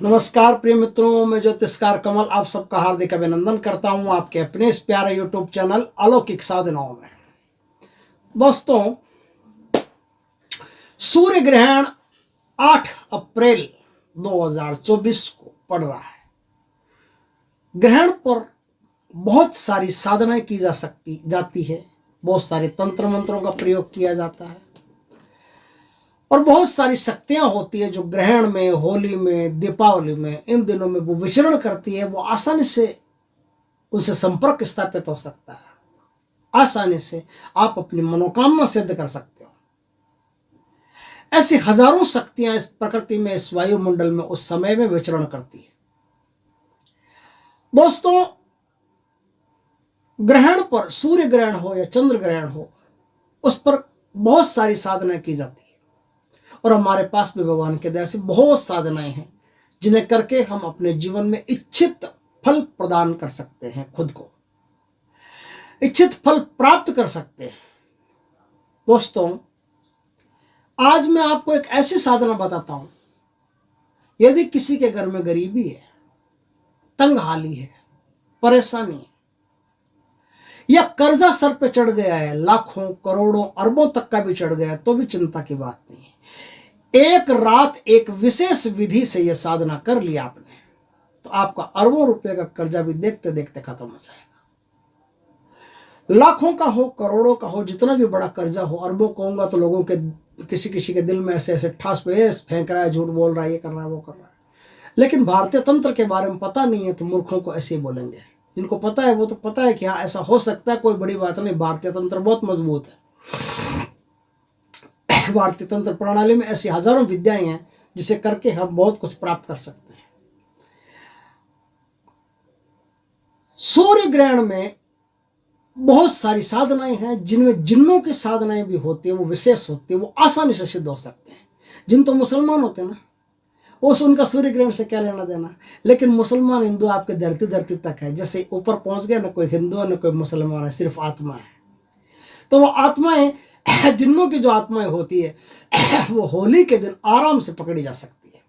नमस्कार प्रिय मित्रों, मैं ज्योतिषकार कमल आप सबका हार्दिक अभिनंदन करता हूं आपके अपने इस प्यारे यूट्यूब चैनल अलौकिक साधनाओं में। दोस्तों, सूर्य ग्रहण 8 अप्रैल 2024 को पड़ रहा है। ग्रहण पर बहुत सारी साधनाएं की जाती है, बहुत सारे तंत्र मंत्रों का प्रयोग किया जाता है और बहुत सारी शक्तियां होती है जो ग्रहण में, होली में, दीपावली में, इन दिनों में वो विचरण करती है। वो आसानी से उनसे संपर्क स्थापित हो सकता है, आसानी से आप अपनी मनोकामना सिद्ध कर सकते हो। ऐसी हजारों शक्तियां इस प्रकृति में, इस वायुमंडल में उस समय में विचरण करती है। दोस्तों, ग्रहण पर, सूर्य ग्रहण हो या चंद्र ग्रहण हो, उस पर बहुत सारी साधनाएं की जाती है और हमारे पास भी भगवान के दया से बहुत साधनाएं हैं जिन्हें करके हम अपने जीवन में इच्छित फल प्रदान कर सकते हैं, खुद को इच्छित फल प्राप्त कर सकते हैं। दोस्तों, आज मैं आपको एक ऐसी साधना बताता हूं। यदि किसी के घर में गरीबी है, तंगहाली है, परेशानी है या कर्जा सर पे चढ़ गया है, लाखों, करोड़ों, अरबों तक का भी चढ़ गया है, तो भी चिंता की बात नहीं है। एक रात एक विशेष विधि से यह साधना कर लिया आपने तो आपका अरबों रुपए का कर्जा भी देखते देखते खत्म हो जाएगा। लाखों का हो, करोड़ों का हो, जितना भी बड़ा कर्जा हो, अरबों कहूंगा तो लोगों के किसी किसी के दिल में ऐसे ऐसे ठास पे फेंक रहा है, झूठ बोल रहा है, ये कर रहा है, वो कर रहा है। लेकिन भारतीय तंत्र के बारे में पता नहीं है तो मूर्खों को ऐसे ही बोलेंगे। जिनको पता है वो तो पता है कि हाँ ऐसा हो सकता है, कोई बड़ी बात नहीं। भारतीय तंत्र बहुत मजबूत है। भारतीय तंत्र प्रणाली में ऐसी हजारों विद्याएं हैं जिसे करके हम बहुत कुछ प्राप्त कर सकते हैं। सूर्य ग्रहण में बहुत सारी साधनाएं हैं जिनमें जिन्नों की साधनाएं भी होती है, वो विशेष होती है, वो आसानी से सिद्ध हो सकते हैं। जिन तो मुसलमान होते हैं ना, वो उनका सूर्य ग्रहण से क्या लेना देना। लेकिन मुसलमान, हिंदू आपके धरती धरती तक है। जैसे ऊपर पहुंच गया, ना कोई हिंदू है ना कोई मुसलमान है, सिर्फ आत्मा है। तो वो आत्माएं, जिन्नों की जो आत्माएं होती है वो होली के दिन आराम से पकड़ी जा सकती है।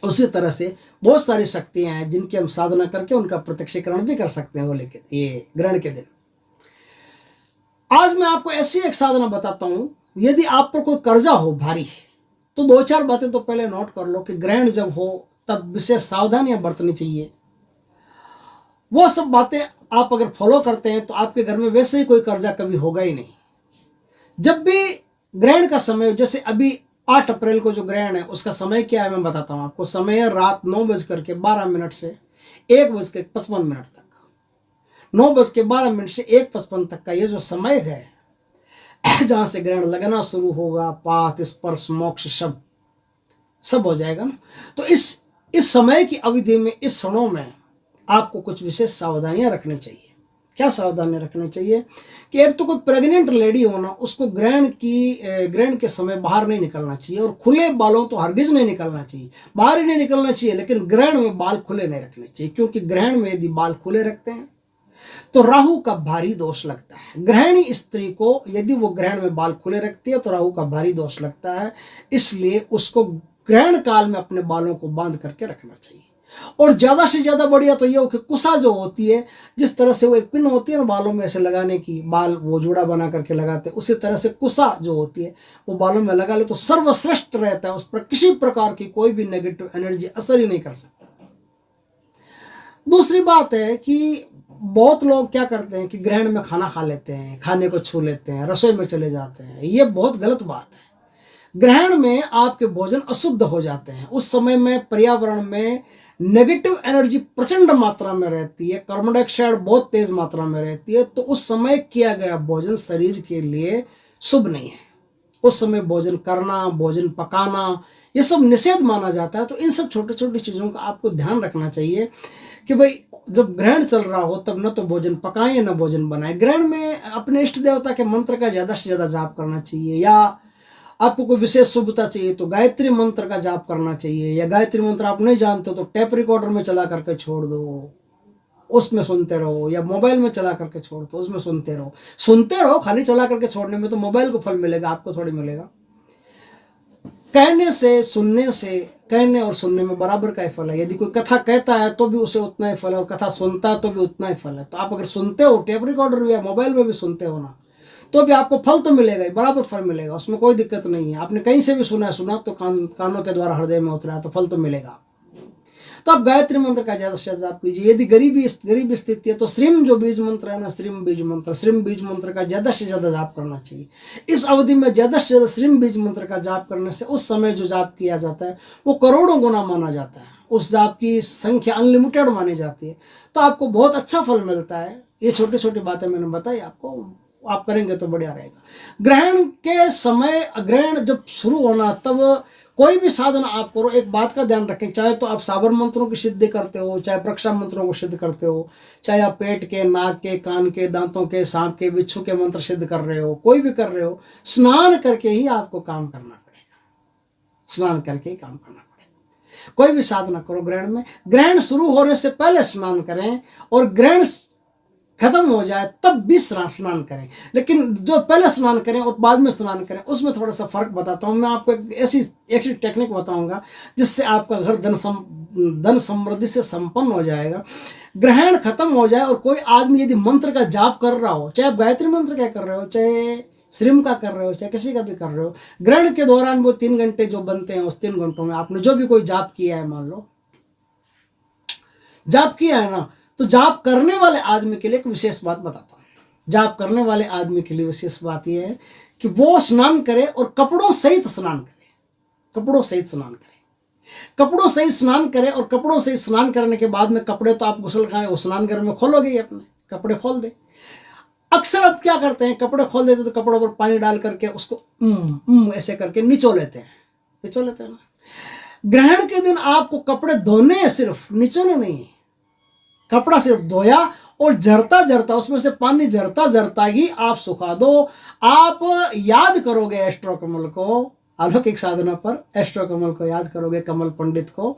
उसी तरह से बहुत सारी शक्तियां हैं जिनकी हम साधना करके उनका प्रत्यक्षीकरण भी कर सकते हैं होली के, ये ग्रहण के दिन। आज मैं आपको ऐसी एक साधना बताता हूं। यदि आप पर कोई कर्जा हो भारी, तो 2-4 बातें तो पहले नोट कर लो कि ग्रहण जब हो तब विशेष सावधानियां बरतनी चाहिए। वो सब बातें आप अगर फॉलो करते हैं तो आपके घर में वैसे ही कोई कर्जा कभी होगा ही नहीं। जब भी ग्रहण का समय, जैसे अभी 8 अप्रैल को जो ग्रहण है उसका समय क्या है मैं बताता हूं आपको। समय है रात 9:12 से 1:55 तक। 9:12 से 1:55 तक का ये जो समय है जहां से ग्रहण लगना शुरू होगा, पात, स्पर्श, मोक्ष सब हो जाएगा ना। तो इस समय की अवधि में, इस क्षणों में आपको कुछ विशेष सावधानियां रखनी चाहिए। क्या सावधानियां रखनी चाहिए कि एक तो कोई प्रेग्नेंट लेडी हो ना, उसको ग्रहण के समय बाहर नहीं निकलना चाहिए और खुले बालों तो हरगिज नहीं निकलना चाहिए। बाहर ही नहीं निकलना चाहिए, लेकिन ग्रहण में बाल खुले नहीं रखने चाहिए, क्योंकि ग्रहण में यदि बाल खुले रखते हैं तो राहु का भारी दोष लगता है। गृहिणी स्त्री को यदि वो ग्रहण में बाल खुले रखती है तो राहु का भारी दोष लगता है। इसलिए उसको ग्रहण काल में अपने बालों को बांध करके रखना चाहिए। और ज्यादा से ज्यादा बढ़िया तो ये हो कि कुसा जो होती है, जिस तरह से वो एक पिन होती है ना बालों में ऐसे लगाने की, बाल वो जोड़ा बना करके लगाते हैं, उसी तरह से कुसा जो होती है वो बालों में लगा ले तो सर्वश्रेष्ठ रहता है। उस पर किसी प्रकार की कोई भी नेगेटिव एनर्जी असर ही नहीं कर सकता। दूसरी बात है कि बहुत लोग क्या करते हैं कि ग्रहण में खाना खा लेते हैं, खाने को छू लेते हैं, रसोई में चले जाते हैं। ये बहुत गलत बात है। ग्रहण में आपके भोजन अशुद्ध हो जाते हैं। उस समय में पर्यावरण में नेगेटिव एनर्जी प्रचंड मात्रा में रहती है, कार्बन डाइऑक्साइड बहुत तेज मात्रा में रहती है। तो उस समय किया गया भोजन शरीर के लिए शुभ नहीं है। उस समय भोजन करना, भोजन पकाना, ये सब निषेध माना जाता है। तो इन सब छोटी छोटी चीज़ों का आपको ध्यान रखना चाहिए कि भाई जब ग्रहण चल रहा हो तब न तो भोजन पकाएं न भोजन बनाएं। ग्रहण में अपने इष्ट देवता के मंत्र का ज़्यादा से ज़्यादा जाप करना चाहिए, या आपको कोई विशेष शुभता चाहिए तो गायत्री मंत्र का जाप करना चाहिए। या गायत्री मंत्र आप नहीं जानते हो तो टेप रिकॉर्डर में चला करके छोड़ दो, उसमें सुनते रहो, या मोबाइल में चला करके छोड़ दो, उसमें सुनते रहो। खाली चला करके छोड़ने में तो मोबाइल को फल मिलेगा, आपको थोड़ी मिलेगा। कहने से, सुनने से कहने और सुनने में बराबर का ही फल है। यदि कोई कथा कहता है तो भी उसे उतना ही फल है, और कथा सुनता है तो भी उतना ही फल है। तो आप अगर सुनते हो, टेप रिकॉर्डर भी या मोबाइल में भी सुनते हो ना, तो भी आपको फल तो मिलेगा ही, बराबर फल मिलेगा, उसमें कोई दिक्कत नहीं है। आपने कहीं से भी सुना तो कानों के द्वारा हृदय में उतरा तो फल तो मिलेगा। तो आप गायत्री मंत्र का ज्यादा से ज्यादा जाप कीजिए। यदि गरीबी स्थिति है तो श्रीम जो बीज मंत्र है ना, श्रीम बीज मंत्र का ज्यादा से ज्यादा जाप करना चाहिए। इस अवधि में ज्यादा से ज्यादा श्रीम बीज मंत्र का जाप करने से उस समय जो जाप किया जाता है वो करोड़ों गुना माना जाता है, उस जाप की संख्या अनलिमिटेड मानी जाती है। तो आपको बहुत अच्छा फल मिलता है। ये छोटी छोटी बातें मैंने बताई आपको, आप करेंगे तो बढ़िया रहेगा। ग्रहण के समय, ग्रहण जब शुरू होना तब कोई भी साधना आप करो, एक बात का ध्यान रखें, चाहे तो आप साबर मंत्रों की सिद्धि करते हो, चाहे प्रक्षा मंत्रों को सिद्ध करते हो, चाहे आप पेट के, नाक के, कान के, दांतों के, सांप के, बिच्छू के मंत्र सिद्ध कर रहे हो, कोई भी कर रहे हो, स्नान करके ही आपको काम करना पड़ेगा। स्नान करके ही काम करना पड़ेगा। कोई भी साधना करो ग्रहण में, ग्रहण शुरू होने से पहले स्नान करें, और ग्रहण खत्म हो जाए तब भी स्नान करें। लेकिन जो पहले स्नान करें और बाद में स्नान करें, उसमें थोड़ा सा फर्क बताता हूँ मैं आपको। एक ऐसी टेक्निक बताऊंगा जिससे आपका घर धन समृद्धि से संपन्न हो जाएगा। ग्रहण खत्म हो जाए और कोई आदमी यदि मंत्र का जाप कर रहा हो, चाहे आप गायत्री मंत्र का कर रहे हो, चाहे श्रीम का कर रहे हो, चाहे किसी का भी कर रहे हो, ग्रहण के दौरान वो 3 घंटे जो बनते हैं, उस 3 घंटों में आपने जो भी कोई जाप किया है, मान लो जाप किया है ना, तो जाप करने वाले आदमी के लिए एक विशेष बात बताता हूँ। जाप करने वाले आदमी के लिए विशेष बात यह है कि वो स्नान करे और कपड़ों सहित स्नान करे। कपड़ों सहित स्नान करे, कपड़ों सहित स्नान करे। और कपड़ों सहित स्नान करने के बाद में कपड़े तो आप गुसल खाए स्नान घर में खोलोगे ही, अपने कपड़े खोल दे। अक्सर आप क्या करते हैं, कपड़े खोल देते तो कपड़ों पर पानी डाल करके उसको ऐसे करके निचो लेते हैं ना। ग्रहण के दिन आपको कपड़े धोने हैं, सिर्फ निचोने नहीं। कपड़ा सिर्फ धोया और झरता उसमें से पानी झरता ही आप सुखा दो। आप याद करोगे एस्ट्रो कमल को, अलौकिक साधना पर एस्ट्रो कमल को याद करोगे, कमल पंडित को,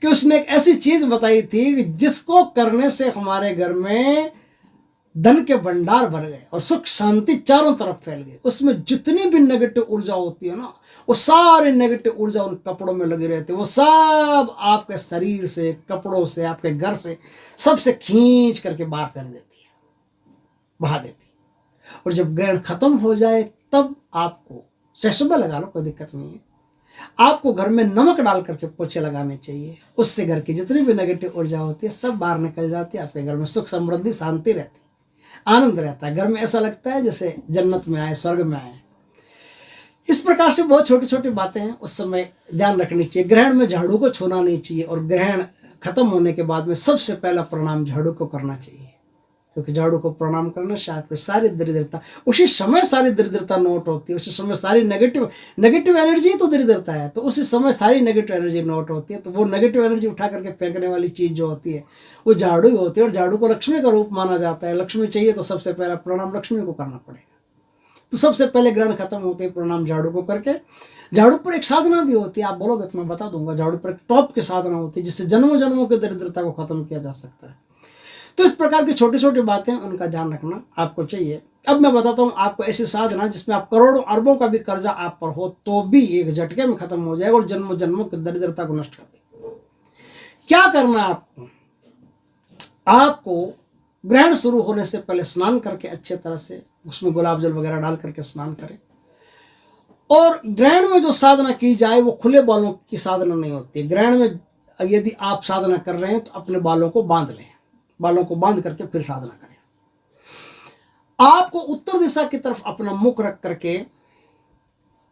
कि उसने एक ऐसी चीज बताई थी जिसको करने से हमारे घर में धन के भंडार भर गए और सुख शांति चारों तरफ फैल गई। उसमें जितनी भी नेगेटिव ऊर्जा होती है ना, वो सारी नेगेटिव ऊर्जा उन कपड़ों में लगी रहती है। वो सब आपके शरीर से, कपड़ों से, आपके घर से, सबसे खींच करके बाहर कर देती है, बहा देती है। और जब ग्रहण खत्म हो जाए तब आपको सुबह लगा लो, कोई दिक्कत नहीं है। आपको घर में नमक डाल करके पोछे लगाने चाहिए। उससे घर की जितनी भी नेगेटिव ऊर्जा होती है सब बाहर निकल जाती है। आपके घर में सुख समृद्धि शांति रहती है, आनंद रहता है। घर में ऐसा लगता है जैसे जन्नत में आए, स्वर्ग में आए। इस प्रकार से बहुत छोटी छोटी बातें हैं, उस समय ध्यान रखनी चाहिए। ग्रहण में झाड़ू को छूना नहीं चाहिए, और ग्रहण खत्म होने के बाद में सबसे पहला प्रणाम झाड़ू को करना चाहिए, क्योंकि झाड़ू को प्रणाम करने से आपकी सारी दरिद्रता, उसी समय सारी दरिद्रता नोट होती है। उसी समय सारी नेगेटिव एनर्जी तो दरिद्रता है, तो उसी समय सारी नेगेटिव एनर्जी नोट होती है। तो वो नेगेटिव एनर्जी उठा करके फेंकने वाली चीज जो होती है वो झाड़ू ही होती है, और झाड़ू को लक्ष्मी का रूप माना जाता है। लक्ष्मी चाहिए तो सबसे पहला प्रणाम लक्ष्मी को करना पड़ेगा। तो सबसे पहले ग्रहण खत्म होते ही प्रणाम झाड़ू को करके। झाड़ू पर एक साधना भी होती है, आप बोलोगे तो मैं बता दूंगा। झाड़ू पर एक टॉप की साधना होती है जिससे जन्मों जन्मों की दरिद्रता को खत्म किया जा सकता है। तो इस प्रकार की छोटी छोटी बातें, उनका ध्यान रखना आपको चाहिए। अब मैं बताता हूँ आपको ऐसी साधना जिसमें आप करोड़ों अरबों का भी कर्जा आप पर हो तो भी एक झटके में खत्म हो जाएगा और जन्मों जन्मों की दरिद्रता को नष्ट कर देगा। क्या करना है आपको ग्रहण शुरू होने से पहले स्नान करके अच्छे तरह से उसमें गुलाब जल वगैरह डाल करके स्नान करें। और ग्रहण में जो साधना की जाए वो खुले बालों की साधना नहीं होती। ग्रहण में यदि आप साधना कर रहे हैं तो अपने बालों को बांध लें, बालों को बांध करके फिर साधना करें। आपको उत्तर दिशा की तरफ अपना मुख रख करके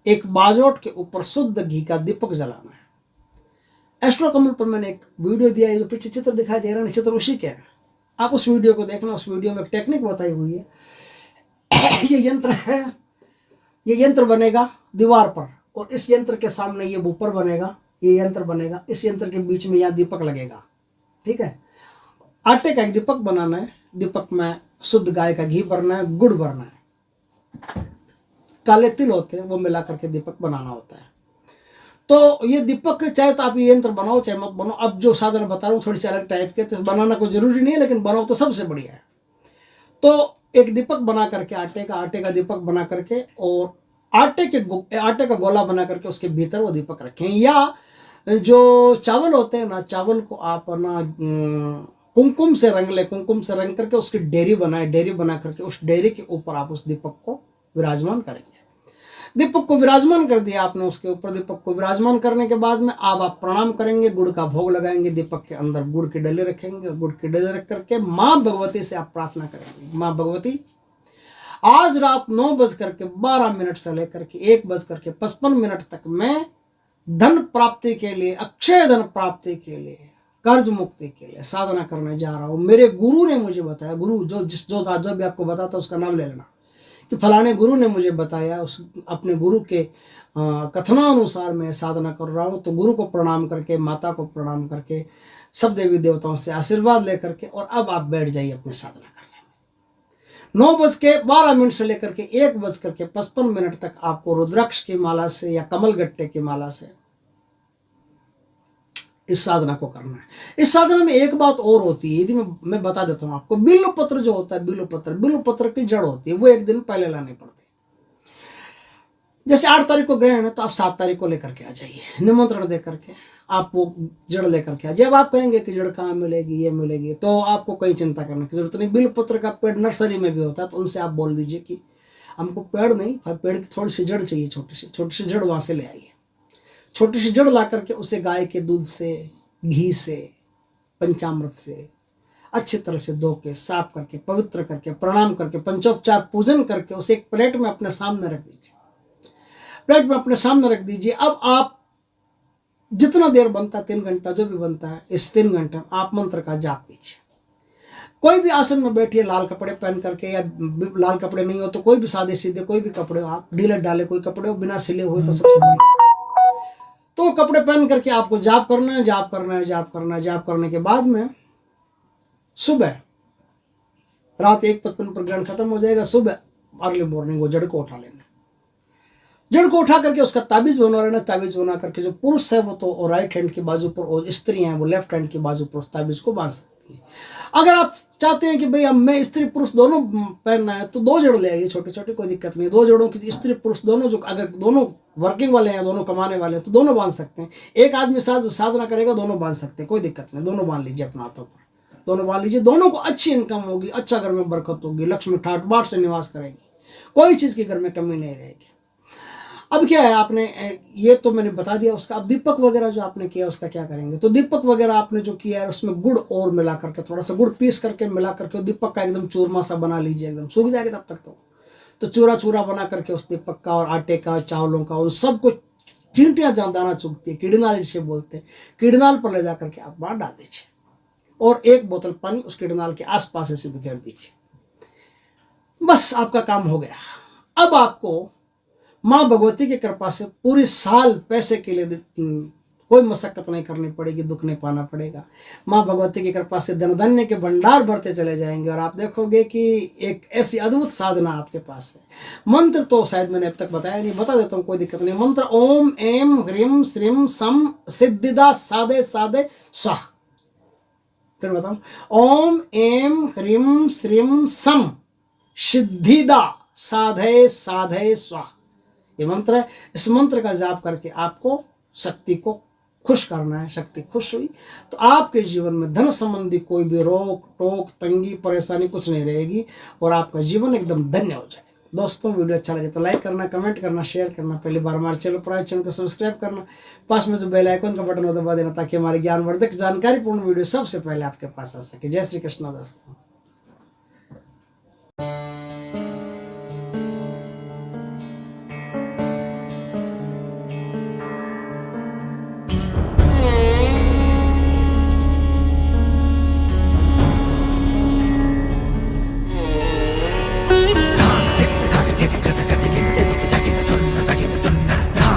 एक बाजोट के ऊपर शुद्ध घी का दीपक जलाना है। एस्ट्रो कमल पर मैंने एक वीडियो दिया है, जो पीछे चित्र दिखाई दे रहा है, चित्र उसी के है। आप उस वीडियो को देखना, उस वीडियो में एक टेक्निक बताई हुई है। ये यंत्र है, ये यंत्र बनेगा दीवार पर, और इस यंत्र के सामने ये ऊपर बनेगा, ये यंत्र बनेगा, इस यंत्र के बीच में यहाँ दीपक लगेगा। ठीक है, आटे का एक दीपक बनाना है। दीपक में शुद्ध गाय का घी भरना है, गुड़ भरना है, काले तिल होते हैं वो मिला करके दीपक बनाना होता है। तो ये दीपक चाहे तो आप ये यंत्र बनाओ चाहे मत बनाओ। अब जो साधन बता रहा हूँ थोड़ी सी अलग टाइप के, तो बनाना कोई जरूरी नहीं है, लेकिन बनाओ तो सबसे बढ़िया है। तो एक दीपक बना करके आटे का दीपक बना करके, और आटे का गोला बना करके उसके भीतर वो दीपक रखें। या जो चावल होते हैं ना, चावल को आप ना कुमकुम से रंग ले, कुमकुम से रंग करके उसकी डेयरी बनाए, डेयरी बना करके उस डेयरी के ऊपर आप उस दीपक को विराजमान करेंगे। दीपक को विराजमान कर दिया आपने, उसके ऊपर दीपक को विराजमान करने के बाद में आप प्रणाम करेंगे, गुड़ का भोग लगाएंगे, दीपक के अंदर गुड़ के डले रखेंगे, गुड़ के डले रख करके माँ भगवती से आप प्रार्थना करेंगे, माँ भगवती आज रात 9:12 से लेकर के 1:55 तक मैं धन प्राप्ति के लिए, अक्षय धन प्राप्ति के लिए, कर्ज मुक्ति के लिए साधना करने जा रहा हूँ। मेरे गुरु ने मुझे बताया, गुरु जो भी आपको बताता उसका नाम ले लेना कि फलाने गुरु ने मुझे बताया, उस अपने गुरु के कथनानुसार मैं साधना कर रहा हूँ। तो गुरु को प्रणाम करके, माता को प्रणाम करके, सब देवी देवताओं से आशीर्वाद लेकर के और अब आप बैठ जाइए अपनी साधना करने में। 9:12 से लेकर के 1:55 तक आपको रुद्राक्ष की माला से या कमल गट्टे की माला से इस साधना को करना है। इस साधना में एक बात और होती है, यदि मैं बता देता हूं आपको, बिल्व पत्र जो होता है, बिल्व पत्र की जड़ होती है, वो एक दिन पहले लानी पड़ती है। जैसे 8 तारीख को ग्रहण है तो आप 7 तारीख को लेकर के आ जाइए, निमंत्रण दे करके आप वो जड़ लेकर के आ। जब आप कहेंगे कि जड़ कहाँ मिलेगी, ये मिलेगी, तो आपको कहीं चिंता करने की जरूरत नहीं। बिल्व पत्र का पेड़ नर्सरी में भी होता है, तो उनसे आप बोल दीजिए कि हमको पेड़ नहीं, पेड़ की थोड़ी सी जड़ चाहिए, छोटी सी जड़ वहां से ले आइए। छोटी सी जड़ ला करके उसे गाय के दूध से, घी से, पंचामृत से अच्छी तरह से धो के, साफ करके, पवित्र करके, प्रणाम करके, पंचोपचार पूजन करके उसे एक प्लेट में अपने सामने रख दीजिए। प्लेट में अपने सामने रख दीजिए। अब आप जितना देर बनता है, 3 घंटा जो भी बनता है, इस 3 घंटे में आप मंत्र का जाप कीजिए। कोई भी आसन में बैठिए, लाल कपड़े पहन करके, या लाल कपड़े नहीं हो तो कोई भी सादे सीधे कोई भी कपड़े हो, आप ढीले डाले कोई कपड़े हो, बिना सिले हुए तो सबसे बढ़िया। तो कपड़े पहन करके आपको जाप करना है, जाप करना है, जाप करना है। जाप करने के बाद में सुबह रात 1:55 पर ग्रहण खत्म हो जाएगा, सुबह अर्ली मॉर्निंग वो जड़ को उठा लेना। जड़ को उठा करके उसका ताबीज बना लेना। ताबीज बना करके जो पुरुष है वो तो राइट हैंड की बाजू पर, और स्त्री हैं वो लेफ्ट हैंड की बाजू पर उस ताबीज को बांध सकती है। अगर आप चाहते हैं कि भाई अब मैं स्त्री पुरुष दोनों पहनना है तो 2 जड़ ले आइए, छोटे छोटे, कोई दिक्कत नहीं। 2 जड़ों की स्त्री पुरुष दोनों, जो अगर दोनों वर्किंग वाले हैं, दोनों कमाने वाले हैं, तो दोनों बांध सकते हैं। एक आदमी साधना करेगा, दोनों बांध सकते हैं, कोई दिक्कत नहीं। दोनों बांध लीजिए अपने हाथों पर, दोनों बांध लीजिए। दोनों को अच्छी इनकम होगी, अच्छा घर में बरकत होगी, लक्ष्मी ठाट बाट से निवास करेगी, कोई चीज़ की घर में कमी नहीं रहेगी। अब क्या है, आपने ये तो मैंने बता दिया उसका। अब दीपक वगैरह जो आपने किया उसका क्या करेंगे। तो दीपक वगैरह आपने जो किया है उसमें गुड़ और मिला करके, थोड़ा सा गुड़ पीस करके मिला करके दीपक का एकदम चूरमा सा बना लीजिए, एकदम सूख जाएगा तब तक तो चूरा चूरा बना करके उस दीपक का और आटे का, चावलों का, उन सबको चींटियाँ जहाँ दाना चुगती है, कीड़नाल जिसे बोलते हैं, कीड़नाल पर ले जा करके आप बाहर डाल दीजिए और 1 बोतल पानी उस कीड़नाल के आसपास ऐसे बिखेर दीजिए। बस आपका काम हो गया। अब आपको माँ भगवती की कृपा से पूरी साल पैसे के लिए कोई मशक्कत नहीं करनी पड़ेगी, दुख नहीं पाना पड़ेगा। माँ भगवती की कृपा से धन धान्य के भंडार बढ़ते चले जाएंगे और आप देखोगे कि एक ऐसी अद्भुत साधना आपके पास है। मंत्र तो शायद मैंने अब तक बताया नहीं, बता देता हूँ, कोई दिक्कत नहीं। मंत्र ओम एम ह्रीम श्रीम सम सिद्धिदा साधे साधे स्वाहा। फिर बताऊँ, ओम एम ह्रीम श्रीम सम सिद्धिदा साधे साधे स्वाहा, ये मंत्र है। इस मंत्र का जाप करके आपको शक्ति को खुश करना है। शक्ति खुश हुई तो आपके जीवन में धन संबंधी कोई भी रोक टोक, तंगी, परेशानी कुछ नहीं रहेगी और आपका जीवन एकदम धन्य हो जाएगा। दोस्तों, वीडियो अच्छा लगे तो लाइक करना, कमेंट करना, शेयर करना। पहली बार हमारे चैनल पर आए, चैनल को सब्सक्राइब करना, पास में जो बेल आइकन का बटन हो दबा देना ताकि हमारी ज्ञानवर्धक जानकारीपूर्ण वीडियो सबसे पहले आपके पास आ सके। जय श्री कृष्णा दोस्तों।